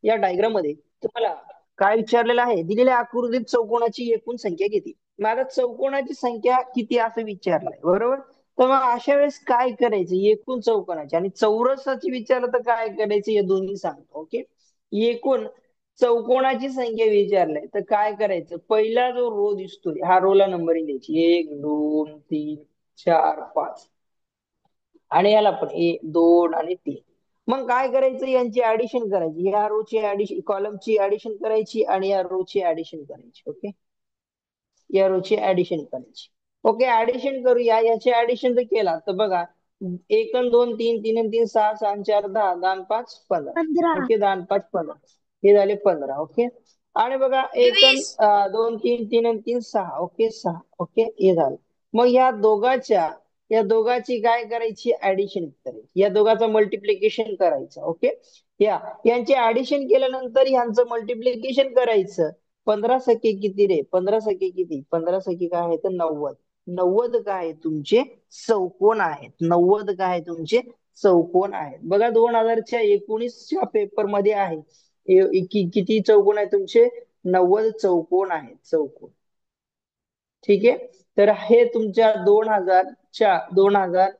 या डायग्राम मध्ये तुम्हाला काय विचारलेलं आहे, दिलेल्या आकृतीत चौकोनाची एकूण संख्या किती. मग आता चौकोनाची संख्या किती असं विचारलंय, बरोबर. तर मग अशा वेळेस काय करायचं, एकूण चौकोनाची आणि चौरसाची विचारलं तर काय करायचं, हे दोन्ही सांगतो. ओके, एकूण चौकोनाची संख्या विचारलाय तर काय करायचं, पहिला जो रो दिसतोय हा रोला नंबरिंग द्यायची, 1 2 3 4 5, आणि याला पण 1 2 आणि 3. मग काय करायचं, यांची ऍडिशन करायची, या रोची ऍडिशन, कॉलमची ऍडिशन करायची आणि या रोची ऍडिशन करायची. ओके, या रोची ऍडिशन करायची. ओके, ऍडिशन करूया. याची ऍडिशन जर केला तर बघा, 1 2 3 3 3 6 6 4 10 10 5 15. 15. ओके, 10 5 15, हे झाले 15. ओके, आणि बघा 20. 2 3 3 6. ओके, 6. ओके, हे झालं. मग या दोघाची काय करायची, ऍडिशन करायची, या दोघांचं मल्टिप्लिकेशन करायचं. ओके, यांचे ऍडिशन केल्यानंतर यांचं मल्टिप्लिकेशन करायचं. 15 सखे किती रे, 15 सखे किती, 15 सखे काय आहे तर 90. 90 काय आहे तुमचे चौकोन आहेत, 90 काय आहे तुमचे चौकोन आहेत. बघा 2019च्या पेपर मध्ये आहे, किती चौकोन आहे तुमचे, 90 चौकोन आहेत, चौकोन. ठीक आहे, तर हे तुमच्या 2000